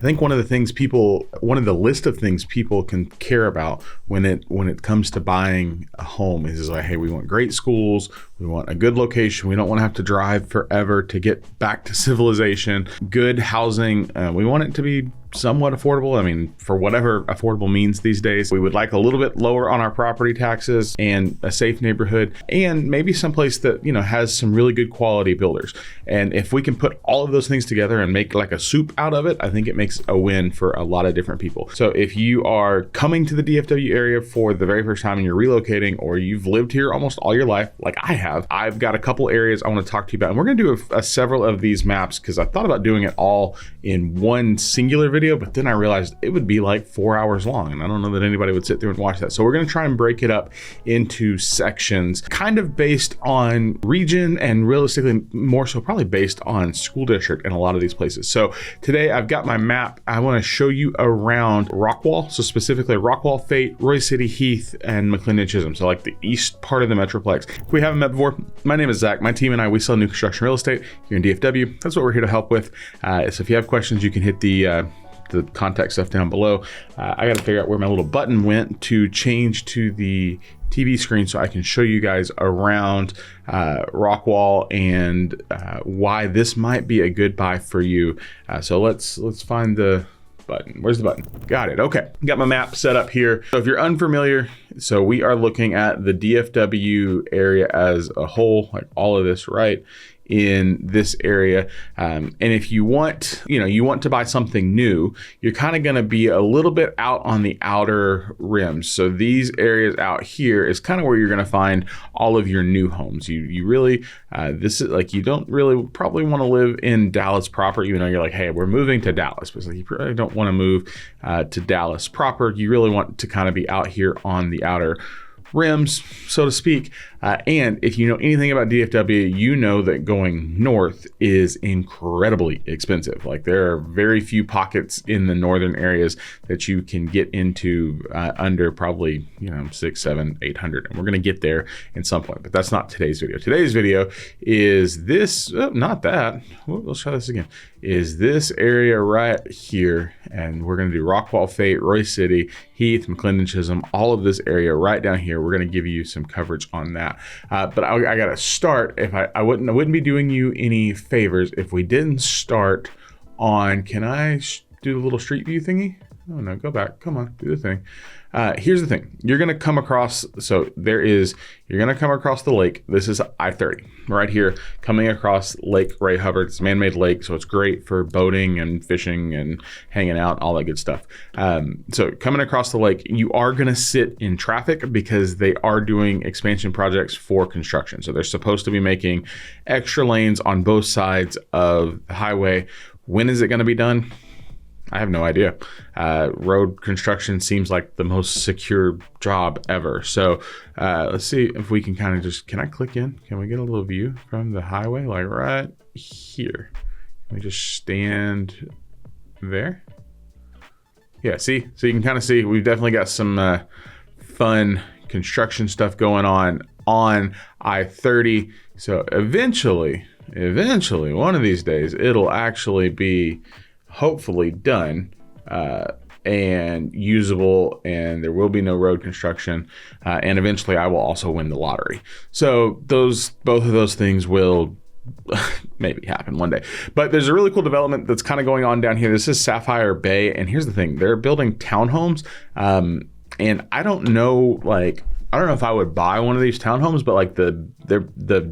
think one of the list of things people can care about when it comes to buying a home is like, hey, we want great schools, we want a good location, we don't want to have to drive forever to get back to civilization, good housing, we want it to be somewhat affordable. I mean, for whatever affordable means these days. We would like a little bit lower on our property taxes and a safe neighborhood, and maybe someplace that, has some really good quality builders. And if we can put all of those things together and make like a soup out of it, I think it makes a win for a lot of different people. So if you are coming to the DFW area for the very first time and you're relocating, or you've lived here almost all your life, like I have, I've got a couple areas I want to talk to you about. And we're going to do several of these maps because I thought about doing it all in one singular video, but then I realized it would be like 4 hours long, and I don't know that anybody would sit through and watch that. So we're going to try and break it up into sections, kind of based on region, and realistically more so probably based on school district in a lot of these places. So today I've got my map. I want to show you around Rockwall, so specifically Rockwall, Fate, Royse City, Heath, and McLendon Chisholm, so like the east part of the Metroplex. If we haven't met before, my name is Zach. My team and I, we sell new construction real estate here in DFW. That's what we're here to help with. So if you have questions, you can hit the contact stuff down below. I got to figure out where my little button went to change to the TV screen so I can show you guys around Rockwall and why this might be a good buy for you. So let's find the button. Where's the button? Got it. Okay. Got my map set up here. So if you're unfamiliar, so we are looking at the DFW area as a whole, like all of this right in this area. And if you want, you want to buy something new, you're kind of going to be a little bit out on the outer rims. So these areas out here is kind of where you're going to find all of your new homes. You really, this is like, you don't really probably want to live in Dallas proper, even though you're like, hey, we're moving to Dallas. But it's like, you probably don't want to move to Dallas proper. You really want to kind of be out here on the outer rims, so to speak. And if you know anything about DFW, you know that going north is incredibly expensive. Like there are very few pockets in the northern areas that you can get into under probably, 600, 700, 800. And we're going to get there in some point, but that's not today's video. Today's video is this, not that. Let's try this again. Is this area right here. And we're going to do Rockwall, Fate, Royse City, Heath, McLendon, Chisholm, all of this area right down here. We're going to give you some coverage on that. But I got to start. If I wouldn't be doing you any favors if we didn't start on, can I do the little street view thingy? Oh no, go back. Come on, do the thing. Here's the thing. You're going to come across, you're going to come across the lake. This is I-30 right here, coming across Lake Ray Hubbard. It's a man-made lake, so it's great for boating and fishing and hanging out, all that good stuff. So coming across the lake, you are going to sit in traffic because they are doing expansion projects for construction. So they're supposed to be making extra lanes on both sides of the highway. When is it going to be done? I have no idea. Road construction seems like the most secure job ever. So let's see if we can kind of can I click in? Can we get a little view from the highway? Like right here. Can we just stand there? Yeah, see? So you can kind of see we've definitely got some fun construction stuff going on I-30. So eventually, one of these days, it'll actually be hopefully done and usable, and there will be no road construction, and eventually I will also win the lottery. So both of those things will maybe happen one day. But there's a really cool development that's kind of going on down here. This is Sapphire Bay, and here's the thing. They're building townhomes, and I don't know if I would buy one of these townhomes, but like the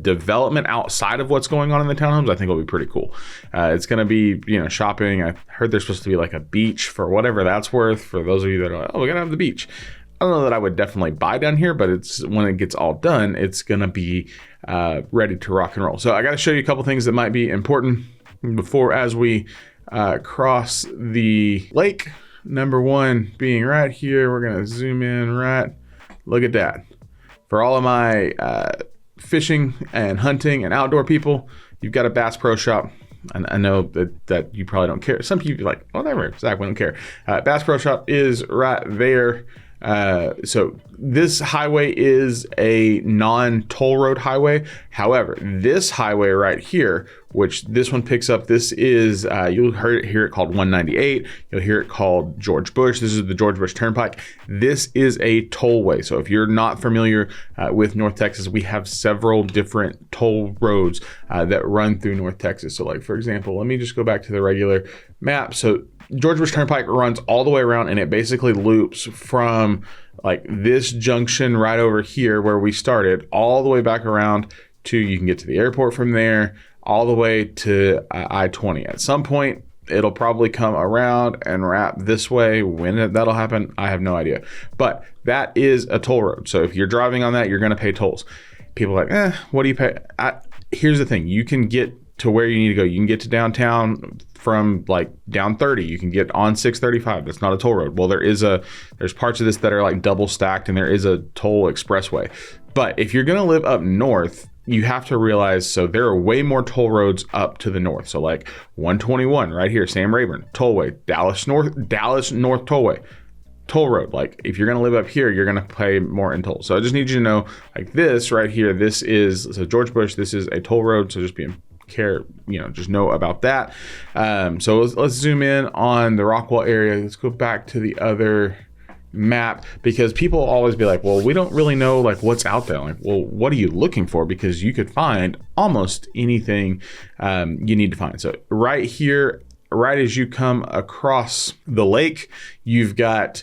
development outside of what's going on in the townhomes, I think will be pretty cool. It's going to be, shopping. I heard there's supposed to be like a beach for whatever that's worth. For those of you that are like, oh, we're going to have the beach. I don't know that I would definitely buy down here, but it's when it gets all done, it's going to be ready to rock and roll. So I got to show you a couple things that might be important as we cross the lake. Number one being right here. We're going to zoom in right. Look at that. For all of my fishing and hunting and outdoor people, you've got a Bass Pro Shop. And I know that you probably don't care. Some people are like, whatever, Zach, we don't care. Bass Pro Shop is right there. So this highway is a non-toll road highway. However, this highway right here, which this one picks up, this is, you'll hear it called 198. You'll hear it called George Bush. This is the George Bush Turnpike. This is a tollway. So if you're not familiar with North Texas, we have several different toll roads that run through North Texas. So like, for example, let me just go back to the regular map. So George Bush Turnpike runs all the way around, and it basically loops from like this junction right over here where we started all the way back around to, you can get to the airport from there, all the way to I-20. At some point, it'll probably come around and wrap this way. When that'll happen, I have no idea. But that is a toll road. So if you're driving on that, you're going to pay tolls. People are like, what do you pay? Here's the thing. You can get to where you need to go. You can get to downtown from like down 30. You can get on 635. That's not a toll road. Well, there's parts of this that are like double stacked, and there is a toll expressway. But if you're going to live up north, you have to realize, so there are way more toll roads up to the north. So like 121 right here, Sam Rayburn Tollway, Dallas North Tollway, toll road. Like if you're going to live up here, you're going to pay more in tolls. So I just need you to know, like this right here, this is, so George Bush, this is a toll road. So just just know about that. So let's zoom in on the Rockwall area. Let's go back to the other map, because people always be like, well, we don't really know like what's out there. Like, well, what are you looking for? Because you could find almost anything you need to find. So right here, right as you come across the lake, you've got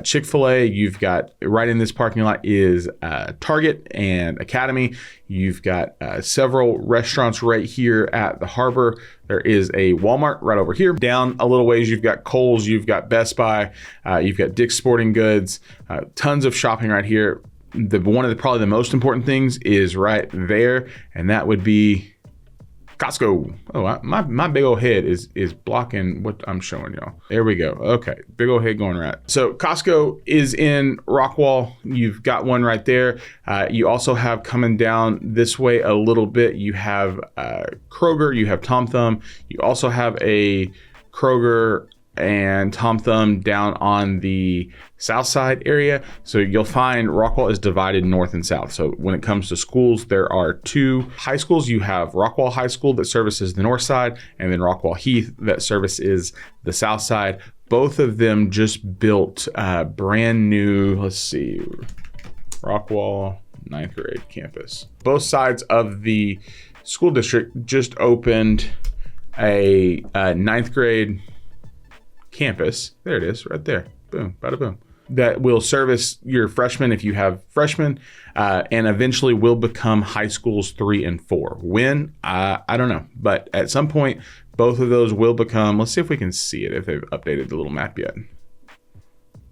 Chick-fil-A. You've got right in this parking lot is Target and Academy. You've got several restaurants right here at the harbor. There is a Walmart right over here. Down a little ways, you've got Kohl's, you've got Best Buy, you've got Dick's Sporting Goods, tons of shopping right here. Probably the most important things is right there, and that would be Costco. Oh, my big old head is blocking what I'm showing y'all. There we go. Okay, big old head going right. So Costco is in Rockwall. You've got one right there. You also have coming down this way a little bit, you have Kroger, you have Tom Thumb. You also have a Kroger and Tom Thumb down on the south side area. So you'll find Rockwall is divided north and south. So when it comes to schools, there are two high schools. You have Rockwall High School that services the north side, and then Rockwall Heath that services the south side. Both of them just built brand new, let's see, Rockwall 9th grade campus. Both sides of the school district just opened a 9th grade campus. There it is right there. Boom, bada boom. That will service your freshmen if you have freshmen, and eventually will become high schools 3 and 4. When? I don't know. But at some point, both of those will become, let's see if we can see it, if they've updated the little map yet.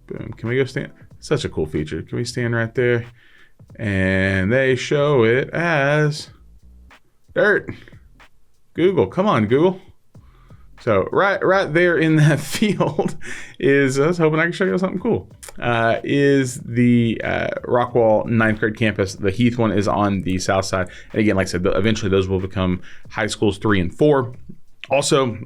Boom. Can we go stand? Such a cool feature. Can we stand right there? And they show it as dirt. Google. Come on, Google. So right there in that field is, I was hoping I could show you something cool, is the Rockwall 9th grade campus. The Heath one is on the south side. And again, like I said, eventually those will become high schools 3 and 4. Also,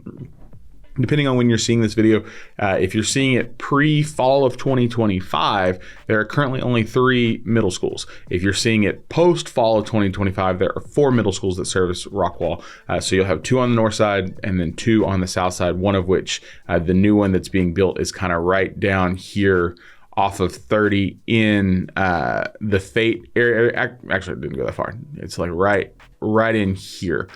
depending on when you're seeing this video, if you're seeing it pre-fall of 2025, there are currently only 3 middle schools. If you're seeing it post-fall of 2025, there are 4 middle schools that service Rockwall. So you'll have 2 on the north side and then 2 on the south side, one of which, the new one that's being built, is kind of right down here off of 30 in the Fate area. Actually, it didn't go that far. It's like right in here.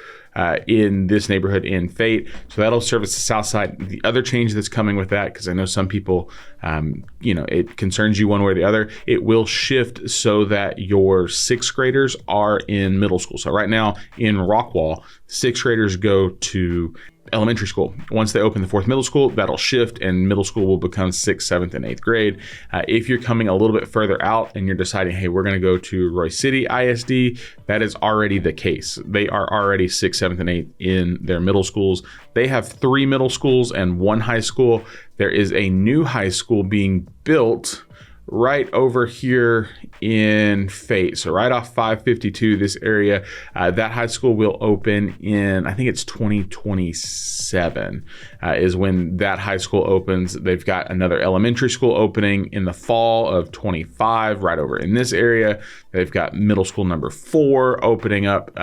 In this neighborhood in Fate. So that'll service the south side. The other change that's coming with that, because I know some people, it concerns you one way or the other, it will shift so that your 6th graders are in middle school. So right now in Rockwall, 6th graders go to elementary school. Once they open the 4th middle school, that'll shift and middle school will become 6th, 7th, and 8th grade. If you're coming a little bit further out and you're deciding, hey, we're going to go to Royse City ISD, that is already the case. They are already 6th, 7th, and 8th in their middle schools. They have 3 middle schools and 1 high school. There is a new high school being built right over here in Fate. So right off 552, this area, that high school will open in, I think it's 2027 is when that high school opens. They've got another elementary school opening in the fall of 25 right over in this area. They've got middle school number 4 opening up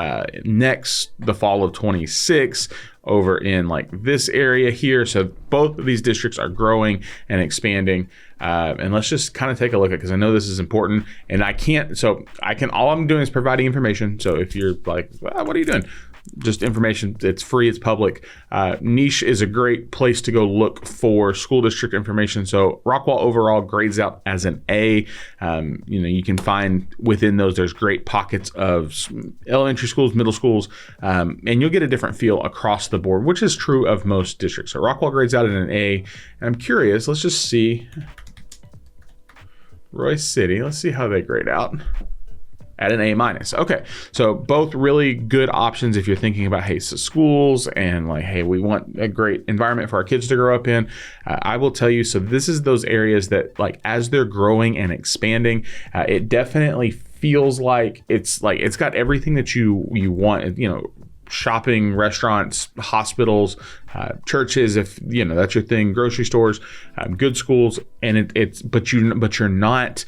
next the fall of 26 over in like this area here. So both of these districts are growing and expanding. And let's just kind of take a look at, because I know this is important and all I'm doing is providing information. So if you're like, well, what are you doing? Just information. It's free. It's public. Niche is a great place to go look for school district information. So Rockwall overall grades out as an A. You can find within those, there's great pockets of elementary schools, middle schools, and you'll get a different feel across the board, which is true of most districts. So Rockwall grades out at an A. And I'm curious, let's just see Royse City. Let's see how they grade out. At an A-. Okay, so both really good options if you're thinking about, hey, so schools and like, hey, we want a great environment for our kids to grow up in. I will tell you, so this is those areas that like as they're growing and expanding, it definitely feels like it's got everything that you want, shopping, restaurants, hospitals, churches, if that's your thing, grocery stores, good schools, and but you're not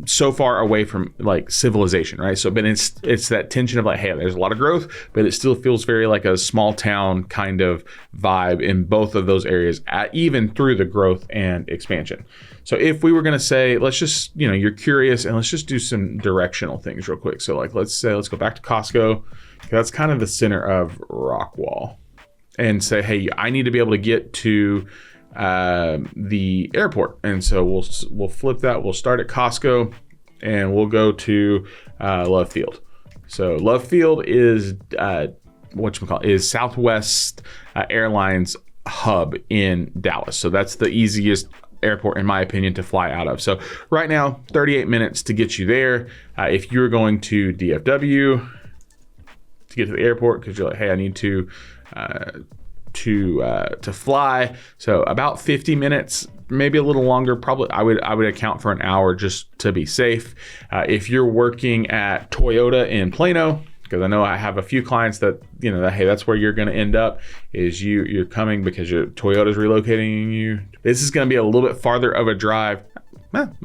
so far away from like civilization, right? So, but it's that tension of like, hey, there's a lot of growth, but it still feels very like a small town kind of vibe in both of those areas, even through the growth and expansion. So if we were going to say, let's just, you're curious, and let's just do some directional things real quick. So like, let's go back to Costco. That's kind of the center of Rockwall, and say, hey, I need to be able to get to the airport. And so we'll flip that. We'll start at Costco and we'll go to Love Field. So Love Field is is Southwest Airlines hub in Dallas. So that's the easiest airport, in my opinion, to fly out of. So right now, 38 minutes to get you there. If you're going to DFW to get to the airport, because you're like, hey, I need to fly, so about 50 minutes, maybe a little longer. Probably I would account for an hour just to be safe. If you're working at Toyota in Plano, because I know I have a few clients that that, hey, that's where you're going to end up, is you're coming because your Toyota's relocating you. This is going to be a little bit farther of a drive.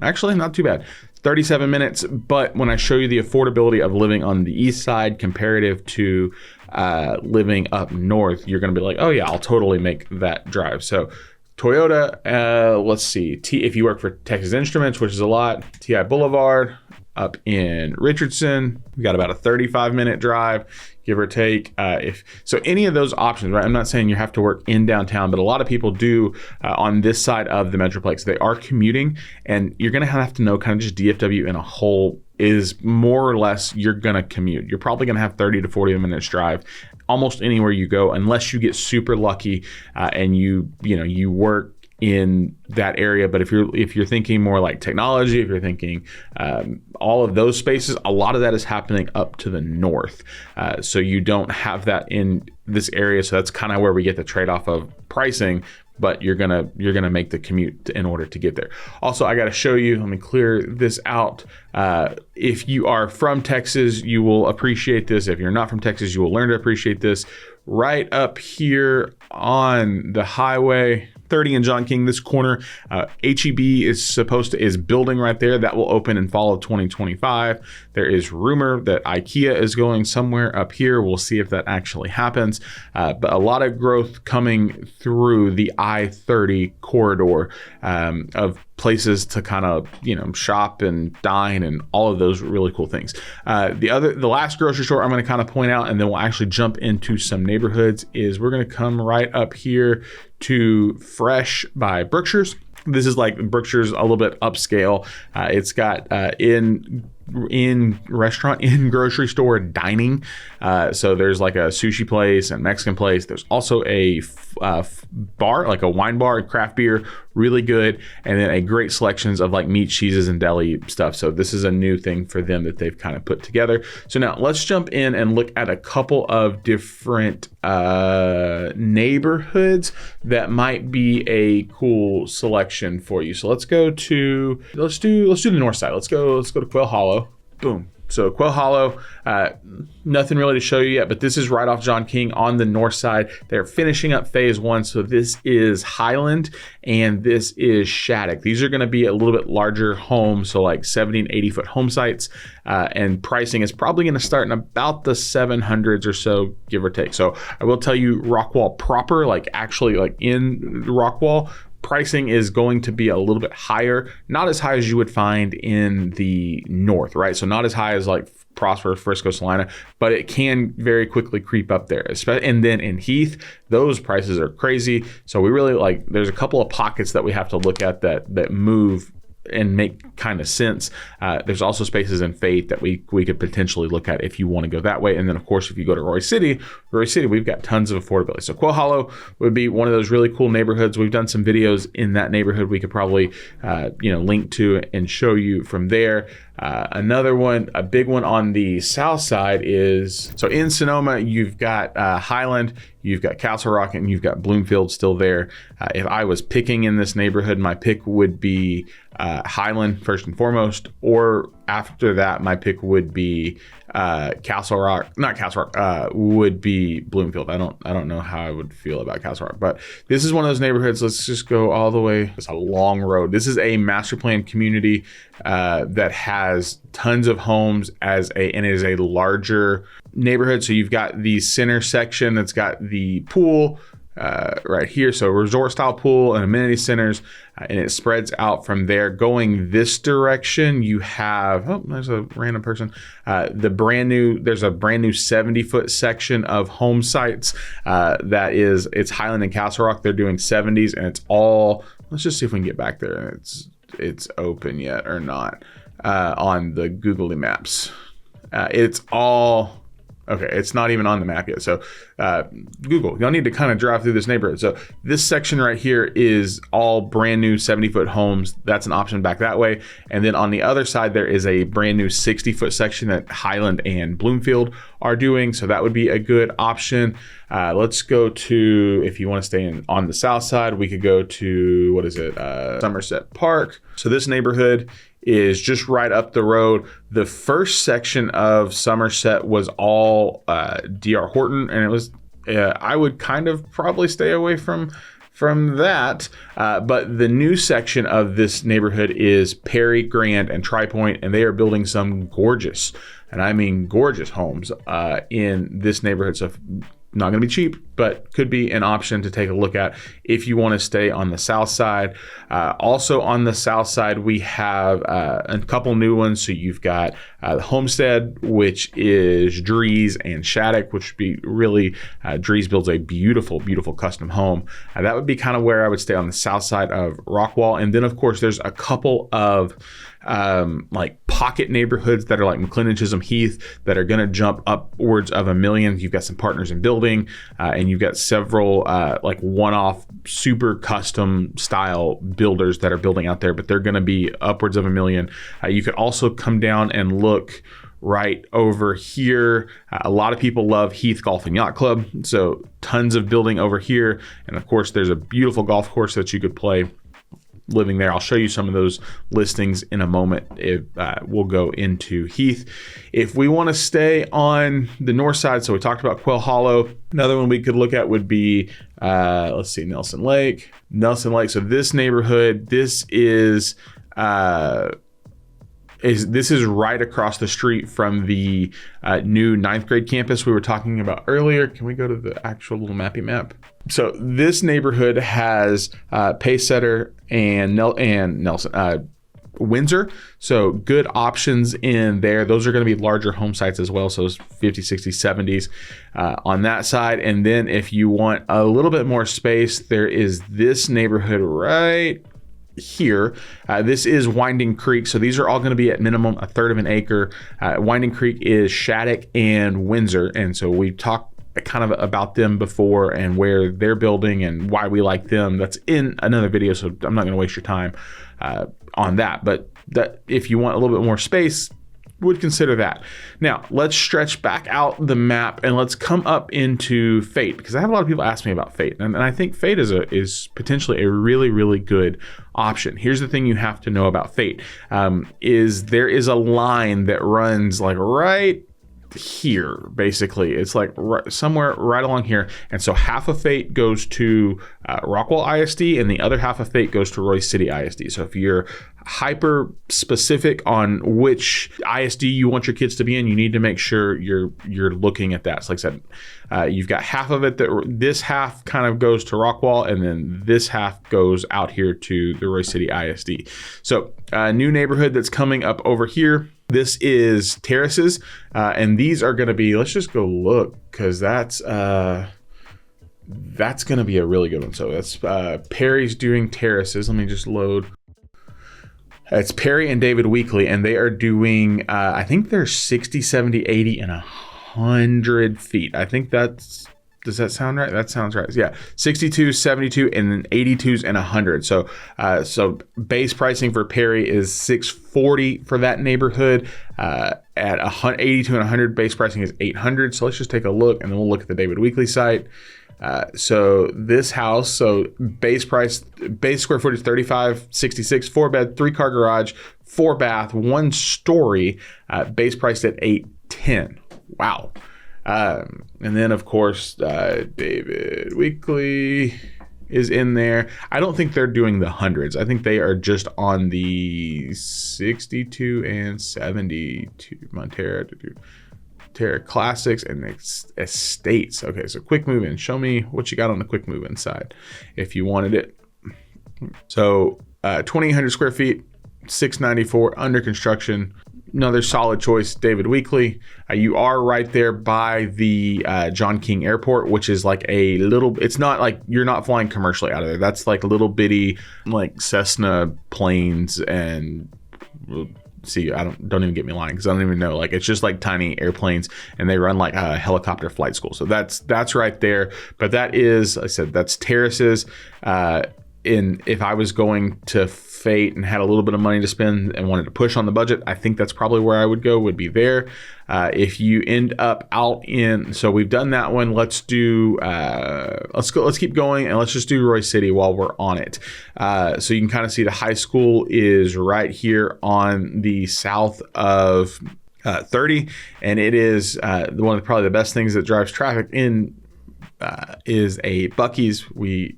Actually, not too bad. 37 minutes, but when I show you the affordability of living on the east side comparative to living up north, you're going to be like, oh yeah, I'll totally make that drive. So Toyota, let's see, if you work for Texas Instruments, which is a lot, TI Boulevard up in Richardson, we got about a 35-minute drive, give or take. So any of those options, right? I'm not saying you have to work in downtown, but a lot of people do on this side of the Metroplex. They are commuting, and you're going to have to know kind of just DFW in a whole is more or less you're going to commute. You're probably going to have 30 to 40 minutes drive almost anywhere you go, unless you get super lucky and you work in that area. But if you're thinking more like technology, if you're thinking all of those spaces, a lot of that is happening up to the north. So you don't have that in this area. So that's kind of where we get the trade-off of pricing, but you're gonna make the commute in order to get there. Also, I got to show you, let me clear this out. If you are from Texas, you will appreciate this. If you're not from Texas, you will learn to appreciate this. Right up here on the highway 30 and John King, this corner, HEB is building right there. That will open in fall of 2025. There is rumor that IKEA is going somewhere up here. We'll see if that actually happens. But a lot of growth coming through the I-30 corridor of places to kind of shop and dine and all of those really cool things. The last grocery store I'm going to kind of point out, and then we'll actually jump into some neighborhoods, is we're going to come right up here to Fresh by Brookshire's. This is like Brookshire's a little bit upscale. It's got in in restaurant, in grocery store dining. So there's like a sushi place and Mexican place. There's also a bar, like a wine bar, craft beer, really good. And then a great selections of like meat, cheeses, and deli stuff. So this is a new thing for them that they've kind of put together. So now let's jump in and look at a couple of different neighborhoods that might be a cool selection for you. So let's do the north side. Let's go to Quail Hollow. Boom. So Quail Hollow, nothing really to show you yet, but this is right off John King on the north side. They're finishing up phase 1. So this is Highland and this is Shattuck. These are going to be a little bit larger homes, so like 70 and 80 foot home sites. And pricing is probably going to start in about the 700s or so, give or take. So I will tell you, Rockwall proper, like actually like in Rockwall, pricing is going to be a little bit higher, not as high as you would find in the north, right? So not as high as like Prosper, Frisco, Salina, but it can very quickly creep up there. And then in Heath, those prices are crazy. So we really there's a couple of pockets that we have to look at that move and make kind of sense. There's also spaces in Faith that we could potentially look at if you want to go that way. And then of course, if you go to Royse City, we've got tons of affordability. So Quail Hollow would be one of those really cool neighborhoods. We've done some videos in that neighborhood. We could probably, link to and show you from there. Another one, a big one on the south side is, so in Sonoma, you've got Highland, you've got Castle Rock, and you've got Bloomfield still there. If I was picking in this neighborhood, my pick would be Highland first and foremost, or after that, my pick would be would be Bloomfield. I don't know how I would feel about Castle Rock, but this is one of those neighborhoods. Let's just go all the way. It's a long road. This is a master plan community that has tons of homes and it is a larger neighborhood. So you've got the center section that's got the pool right here. So resort style pool and amenity centers, and it spreads out from there. Going this direction, you have, there's a random person. There's a brand new 70-foot section of home sites it's Highland and Castle Rock. They're doing 70s, and it's all, let's just see if we can get back there. It's open yet or not on the Googly Maps. It's all, okay, it's not even on the map yet. So Google, you'll need to kind of drive through this neighborhood. So this section right here is all brand new 70-foot homes. That's an option back that way. And then on the other side, there is a brand new 60-foot section that Highland and Bloomfield are doing. So that would be a good option. Let's go to, if you want to stay on the south side, we could go to, Somerset Park. So this neighborhood is just right up the road. The first section of Somerset was all D.R. Horton, and it was I would kind of probably stay away from that. But the new section of this neighborhood is Perry, Grand, and Tri-Point, and they are building some gorgeous, and I mean gorgeous homes in this neighborhood. So not going to be cheap, but could be an option to take a look at if you want to stay on the south side. Also on the south side, we have a couple new ones. So you've got the Homestead, which is Drees, and Shattuck, which would be really, Drees builds a beautiful, beautiful custom home. That would be kind of where I would stay on the south side of Rockwall. And then of course, there's a couple of like pocket neighborhoods that are like McLennan, Chisholm, Heath that are going to jump upwards of $1 million. You've got some Partners in Building, and you've got several like one-off super custom style builders that are building out there, but they're going to be upwards of $1 million. You could also come down and look right over here. A lot of people love Heath Golf and Yacht Club, so tons of building over here. And of course, there's a beautiful golf course that you could play living there. I'll show you some of those listings in a moment. We'll go into Heath. If we want to stay on the north side, so we talked about Quail Hollow. Another one we could look at would be, Nelson Lake. So this neighborhood, this is right across the street from the new 9th grade campus we were talking about earlier. Can we go to the actual little mappy map? So this neighborhood has Pacesetter and Nelson, Windsor. So good options in there. Those are going to be larger home sites as well. So 50, 60, 70s on that side. And then if you want a little bit more space, there is this neighborhood right here. This is Winding Creek. So these are all going to be at minimum a third of an acre. Winding Creek is Shattuck and Windsor. And so we've talked kind of about them before and where they're building and why we like them. That's in another video, so I'm not going to waste your time on that. But that if you want a little bit more space, would consider that. Now, let's stretch back out the map and let's come up into Fate, because I have a lot of people ask me about Fate, and I think Fate is potentially a really, really good option. Here's the thing you have to know about Fate, is there is a line that runs like right here. Basically, it's like somewhere right along here, and so half of Fate goes to Rockwall ISD and the other half of Fate goes to Royse City ISD. So if you're hyper specific on which ISD you want your kids to be in, you need to make sure you're looking at that. So like I said, you've got half of it that this half kind of goes to Rockwall, and then this half goes out here to the Royse City ISD. So a new neighborhood that's coming up over here. This is Terraces, and these are going to be, let's just go look, because that's going to be a really good one. So that's Perry's doing Terraces. Let me just load. It's Perry and David Weekly, and they are doing, I think they're 60, 70, 80, and 100 feet. I think that's, does that sound right? That sounds right. Yeah, 62, 72, and then 82s and 100. So base pricing for Perry is $640 for that neighborhood. At 82 and 100, base pricing is $800. So let's just take a look, and then we'll look at the David Weekly site. So this house, so base square footage 3566, 4-bed, 3-car garage, 4-bath, 1-story, base priced at $810. Wow. And then of course, David Weekly is in there. I don't think they're doing the hundreds. I think they are just on the 62 and 72 Montera Terra Classics and Estates. Okay, so quick move in. Show me what you got on the quick move in side if you wanted it. So 2,800 square feet, 694 under construction. Another solid choice, David Weekly. You are right there by the John King Airport, which is like a little, it's not like you're not flying commercially out of there. That's like little bitty like Cessna planes, and see, don't even get me lying, because I don't even know, like it's just like tiny airplanes, and they run like a helicopter flight school. So that's right there. But that is, I said, that's Terraces. If I was going to Fate and had a little bit of money to spend and wanted to push on the budget, I think that's probably where I would go, would be there. If you end up out in, so we've done that one. Let's do, let's keep going, and let's just do Royse City while we're on it. So you can kind of see the high school is right here on the south of 30, and it is one of probably the best things that drives traffic in is a Buc-ee's.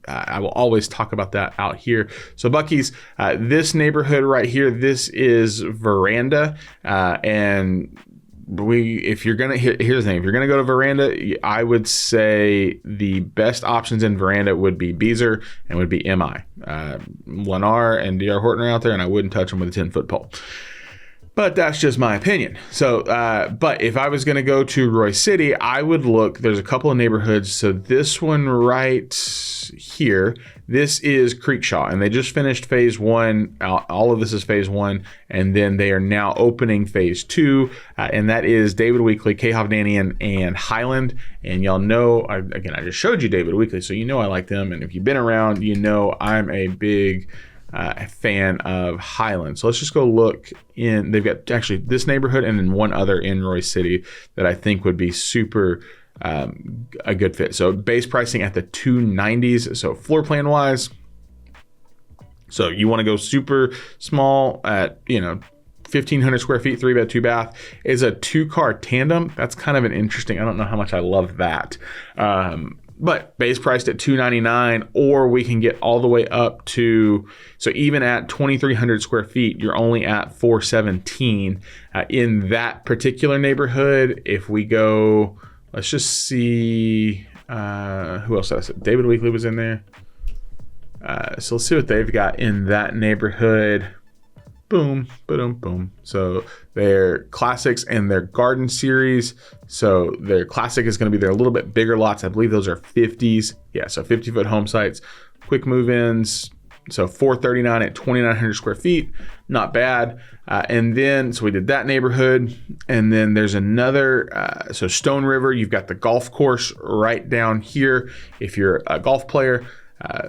I will always talk about that out here. So Buc-ee's, this neighborhood right here, this is Veranda, and here's the thing, if you're gonna go to Veranda, I would say the best options in Veranda would be Beezer and would be MI. Lennar and DR Horton are out there, and I wouldn't touch them with a 10-foot pole. But that's just my opinion. So, but if I was going to go to Royse City, I would look, there's a couple of neighborhoods. So this one right here, this is Creekshaw, and they just finished phase 1. All of this is phase 1. And then they are now opening phase 2. And that is David Weekly, K. Hovnanian, and Highland. And y'all know, I just showed you David Weekly, so you know I like them. And if you've been around, you know I'm a big fan of Highland. So let's just go look in. They've got actually this neighborhood and then one other in Royse City that I think would be super a good fit. So base pricing at the 290s. So floor plan wise, so you want to go super small at 1,500 square feet, 3-bed, 2-bath, is a 2-car tandem. That's kind of an interesting, I don't know how much I love that. But base priced at $299, or we can get all the way up to, so even at 2,300 square feet, you're only at $417 in that particular neighborhood. If we go, let's just see, who else did I say? David Weekly was in there. So let's see what they've got in that neighborhood. Boom, boom, boom. So their classics and their garden series. So their classic is going to be their little bit bigger lots. I believe those are 50s. Yeah, so 50-foot home sites, quick move-ins, So 439 at 2,900 square feet, not bad. And then, so we did that neighborhood. And then there's another, so Stone River, you've got the golf course right down here if you're a golf player.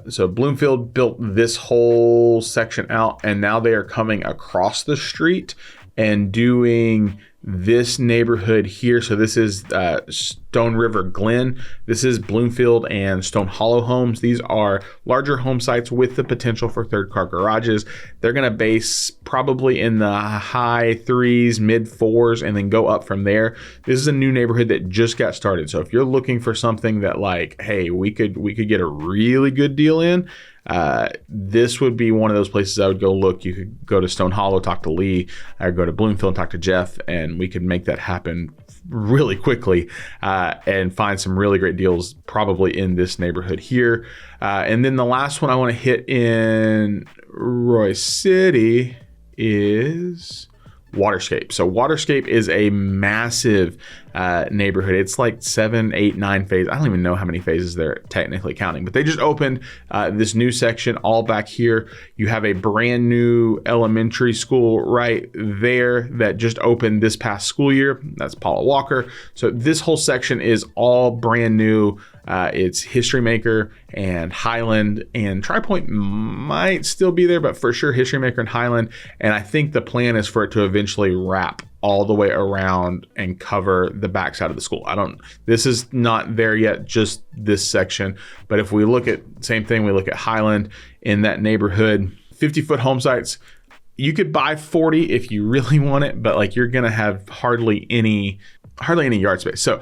So Bloomfield built this whole section out, and now they are coming across the street and doing this neighborhood here. So this is Stone River Glen. This is Bloomfield and Stone Hollow homes. These are larger home sites with the potential for third car garages. They're going to base probably in the high 3s, mid 4s, and then go up from there. This is a new neighborhood that just got started. So if you're looking for something that like, hey, we could get a really good deal in, this would be one of those places I would go look. You could go to Stone Hollow, talk to Lee, or go to Bloomfield and talk to Jeff, and we could make that happen really quickly and find some really great deals probably in this neighborhood here. And then the last one I want to hit in Royse City is Waterscape. So Waterscape is a massive neighborhood. It's like 7, 8, 9 phases. I don't even know how many phases they're technically counting, but they just opened this new section all back here. You have a brand new elementary school right there that just opened this past school year. That's Paula Walker. So this whole section is all brand new. It's History Maker and Highland, and TriPoint might still be there, but for sure History Maker and Highland. And I think the plan is for it to eventually wrap all the way around and cover the backside of the school. This is not there yet, just this section. But if we look at, same thing, we look at Highland in that neighborhood, 50-foot home sites. You could buy 40 if you really want it, but like you're going to have hardly any yard space. So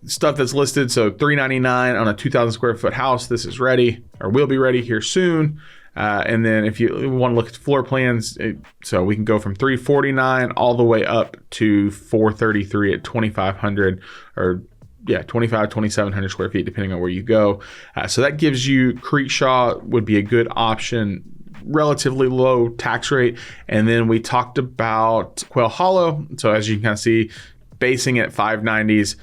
stuff that's listed. So $399 on a 2,000 square foot house. This is ready, or will be ready here soon. And then if you want to look at floor plans, so we can go from $349 all the way up to $433 at 2,500 or 2,700 square feet, depending on where you go. So that gives you Creekshaw would be a good option, relatively low tax rate. And then we talked about Quail Hollow. So as you can kind of see, basing at 590s.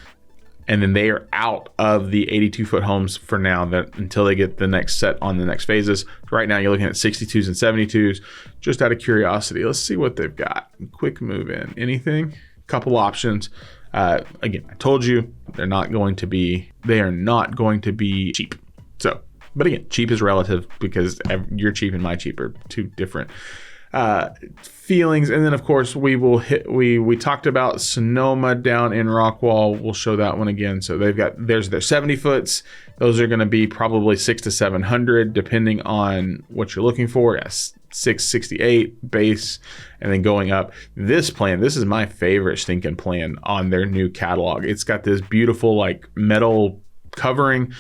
And then they are out of the 82-foot homes for now, that until they get the next set on the next phases. Right now, you're looking at 62s and 72s. Just out of curiosity, let's see what they've got. Quick move in. Anything? Couple options. Again, I told you they are not going to be cheap. So, but again, cheap is relative because your cheap and my cheap are two different feelings. And then of course we talked about Sonoma down in Rockwall. We'll show that one again. So there's their 70 foots. Those are going to be probably 600 to 700 depending on what you're looking for. Yes, 668 base, and then going up. This is my favorite stinking plan on their new catalog. It's got this beautiful like metal covering,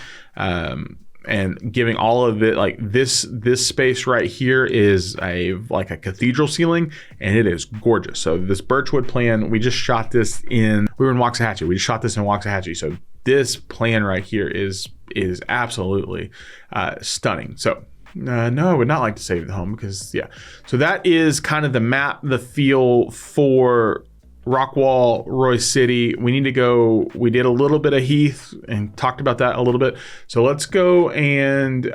and giving all of it, like this space right here is a cathedral ceiling, and it is gorgeous. So this Birchwood plan, we just shot this we were in Waxahachie. We just shot this in Waxahachie. So this plan right here is absolutely stunning. So no, I would not like to save the home because so that is kind of the map, the feel for Rockwall, Royse City. We did a little bit of Heath and talked about that a little bit. So let's go and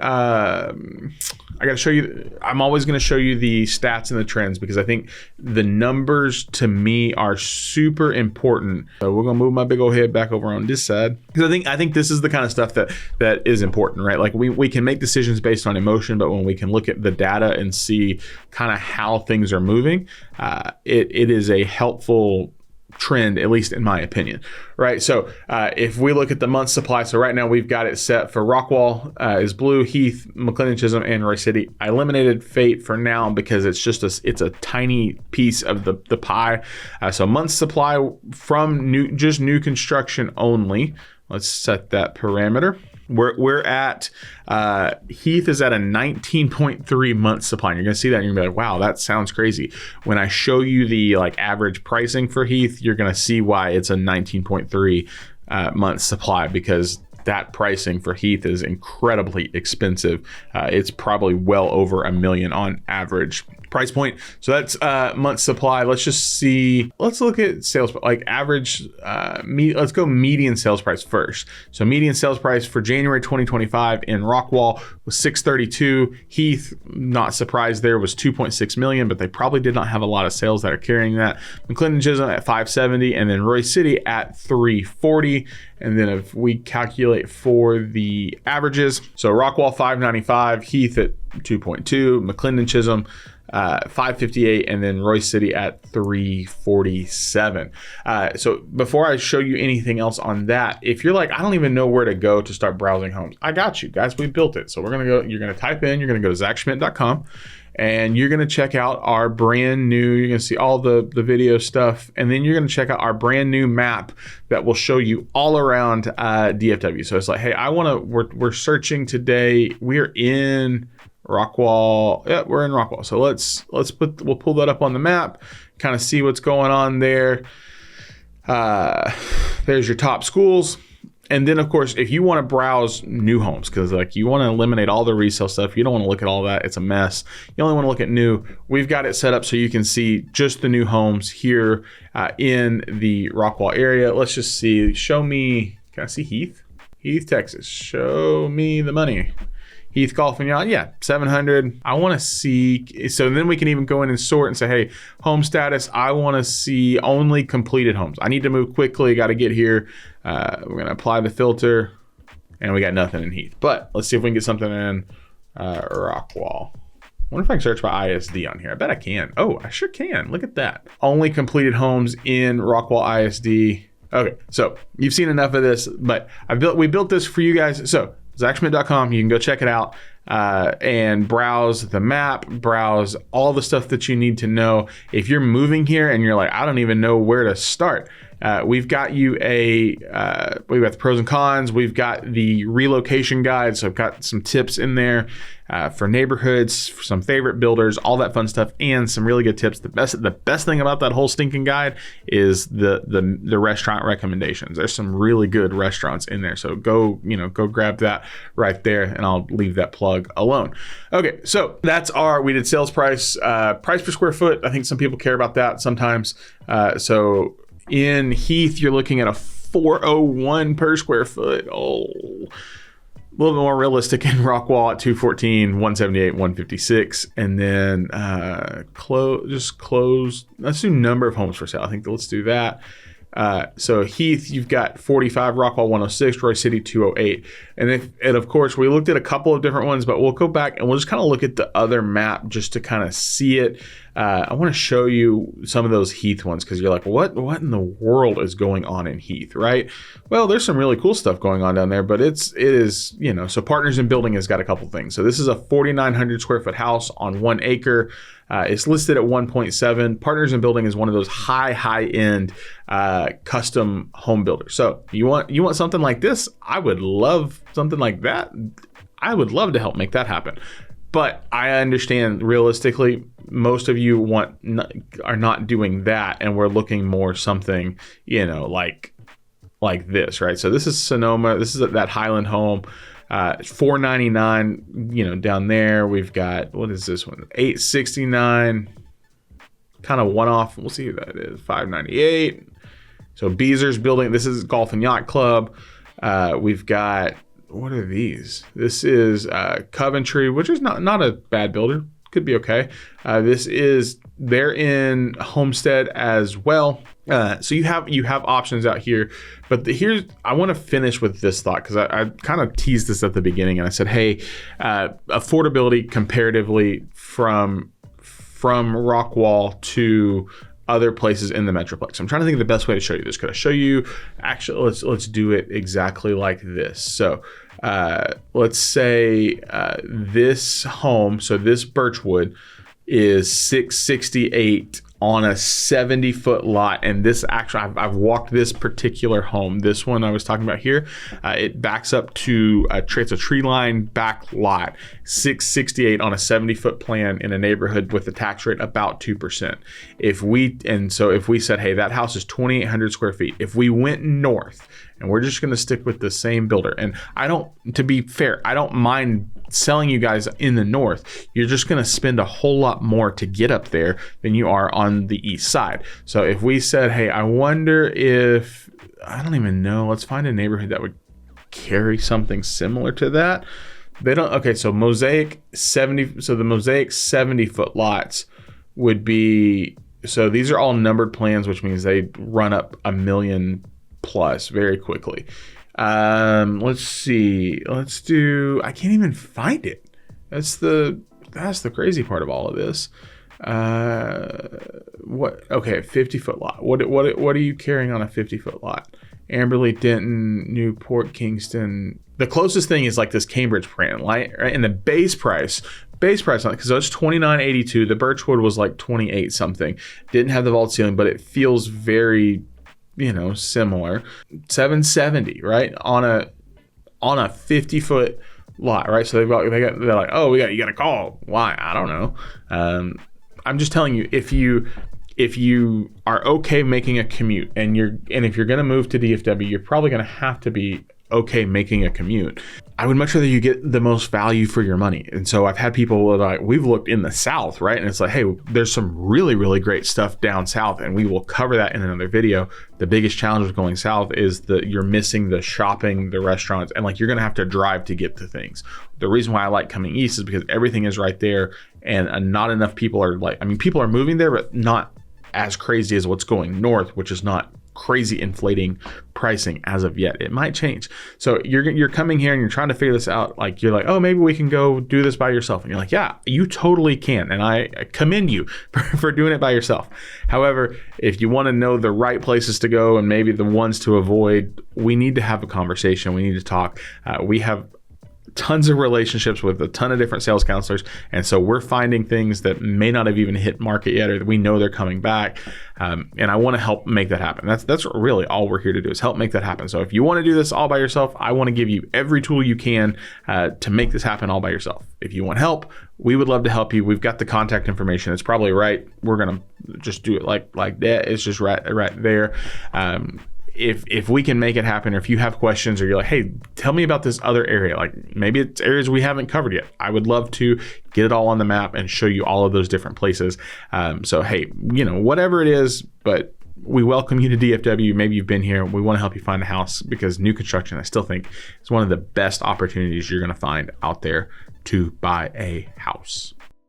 I got to show you, I'm always going to show you the stats and the trends because I think the numbers to me are super important. So we're going to move my big old head back over on this side because I think this is the kind of stuff that is important, right? Like we can make decisions based on emotion, but when we can look at the data and see kind of how things are moving, it is a helpful trend, at least in my opinion, right? So if we look at the month supply, so right now we've got it set for Rockwall is blue, Heath, McLennan Chisholm, and Royse City. I eliminated Fate for now because it's a tiny piece of the pie. So month supply from new construction only. Let's set that parameter. We're at Heath is at a 19.3 month supply. And you're gonna see that and you're gonna be like, wow, that sounds crazy. When I show you the average pricing for Heath, you're gonna see why it's a 19.3 month supply, because that pricing for Heath is incredibly expensive. It's probably well over $1 million on average price point. So that's month supply. Let's look at sales, like average, let's go median sales price first. So median sales price for January 2025 in Rockwall was 632. Heath, not surprised there, was 2.6 million, but they probably did not have a lot of sales that are carrying that. McClendon Chisholm at 570, and then Royse City at 340. And then if we calculate for the averages, so Rockwall 595, Heath at 2.2, McClendon Chisholm 558, and then Royse City at 347. So before I show you anything else on that, if you're like, I don't even know where to go to start browsing homes, I got you guys. We built it. So you're going to type in, you're going to go to zakschmidt.com, and you're going to check out our brand new, you're going to see all the video stuff, and then you're going to check out our brand new map that will show you all around DFW. So it's like, hey, we're searching today. We're in Rockwall. Yeah, we're in Rockwall. So we'll pull that up on the map, kind of see what's going on there. There's your top schools. And then, of course, if you want to browse new homes, because like you want to eliminate all the resale stuff, you don't want to look at all that. It's a mess. You only want to look at new. We've got it set up so you can see just the new homes here in the Rockwall area. Let's just see. Show me. Can I see Heath? Heath, Texas. Show me the money. Heath Golf and Yacht, yeah, 700. I want to see, so then we can even go in and sort and say, hey, home status, I want to see only completed homes. I need to move quickly, got to get here. We're going to apply the filter, and we got nothing in Heath. But let's see if we can get something in Rockwall. I wonder if I can search by ISD on here. I bet I can. Oh, I sure can. Look at that. Only completed homes in Rockwall ISD. Okay, so you've seen enough of this, but we built this for you guys. So zakschmidt.com, you can go check it out and browse the map, browse all the stuff that you need to know. If you're moving here and you're like, I don't even know where to start, we've got you we've got the pros and cons, we've got the relocation guide, so I've got some tips in there for neighborhoods, for some favorite builders, all that fun stuff, and some really good tips. The best thing about that whole stinking guide is the restaurant recommendations. There's some really good restaurants in there, so go grab that right there, and I'll leave that plug alone. Okay, so we did sales price, price per square foot. I think some people care about that sometimes. So in Heath, you're looking at a 401 per square foot. Oh, a little bit more realistic in Rockwall at 214, 178, 156, and then close. Let's do number of homes for sale. I think let's do that. So Heath, you've got 45, Rockwall 106, Royse City 208. And of course, we looked at a couple of different ones, but we'll go back and we'll just kind of look at the other map just to kind of see it. I want to show you some of those Heath ones because you're like, what in the world is going on in Heath, right? Well, there's some really cool stuff going on down there, but it is, so Partners in Building has got a couple things. So this is a 4,900 square foot house on 1 acre. It's listed at 1.7. Partners in Building is one of those high end custom home builders. So you want something like this? I would love something like that. I would love to help make that happen. But I understand realistically, most of you are not doing that, and we're looking more something, like this, right? So this is Sonoma. This is that Highland home. $499, down there. We've got, what is this one? $869, kind of one off. We'll see who that is. $598. So Beezer's building. This is Golf and Yacht Club. We've got, what are these? This is Coventry, which is not a bad builder. Could be okay. They're in Homestead as well. So you have options out here, but I want to finish with this thought because I kind of teased this at the beginning and I said, hey, affordability comparatively from Rockwall to other places in the Metroplex. I'm trying to think of the best way to show you this. Could I show you? Actually, let's do it exactly like this. So let's say this home, so this Birchwood is $668 on a 70-foot lot. And this actually, I've walked this particular home. This one I was talking about here, it backs up to it's a tree line back lot, $668 on a 70-foot plan in a neighborhood with a tax rate about 2%. If we said, hey, that house is 2,800 square feet. If we went north, and we're just going to stick with the same builder. And to be fair, I don't mind selling you guys in the north, you're just going to spend a whole lot more to get up there than you are on the east side. So if we said, hey, I wonder if, I don't even know, let's find a neighborhood that would carry something similar to that. They don't. Okay, so Mosaic 70. So the Mosaic 70-foot lots would be. So these are all numbered plans, which means they run up $1 million plus very quickly. Let's see. Let's do. I can't even find it. That's the crazy part of all of this. What? Okay, 50-foot lot. What are you carrying on a 50-foot lot? Amberley, Denton, Newport, Kingston. The closest thing is like this Cambridge brand, right? And the base price on it, because it's $29.82. The Birchwood was like 28 something. Didn't have the vault ceiling, but it feels very, similar. $770, right? On a 50-foot lot, right? So they're like, oh, you got to call. Why? I don't know. I'm just telling you, if you are okay making a commute and if you're going to move to DFW, you're probably going to have to be okay making a commute. I would much rather you get the most value for your money. And so I've had people like, we've looked in the South, right? And it's like, hey, there's some really, really great stuff down South, and we will cover that in another video. The biggest challenge with going South is that you're missing the shopping, the restaurants, and like you're going to have to drive to get to things. The reason why I like coming East is because everything is right there, and not enough people are people are moving there, but not as crazy as what's going north, which is not crazy inflating pricing as of yet. It might change. So you're coming here and you're trying to figure this out. Like you're like, oh, maybe we can go do this by yourself. And you're like, yeah, you totally can. And I commend you for doing it by yourself. However, if you want to know the right places to go and maybe the ones to avoid, we need to have a conversation. We need to talk. We have tons of relationships with a ton of different sales counselors, and so we're finding things that may not have even hit market yet, or that we know they're coming back, and I want to help make that happen. That's really all we're here to do, is help make that happen. So if you want to do this all by yourself, I want to give you every tool you can to make this happen all by yourself. If you want help, we would love to help you. We've got the contact information. It's probably right. We're gonna just do it like that. It's just right there. If we can make it happen, or if you have questions, or you're like, hey, tell me about this other area, like maybe it's areas we haven't covered yet, I would love to get it all on the map and show you all of those different places. So hey, whatever it is, but we welcome you to DFW. Maybe you've been here. We want to help you find a house, because new construction, I still think, is one of the best opportunities you're going to find out there to buy a house.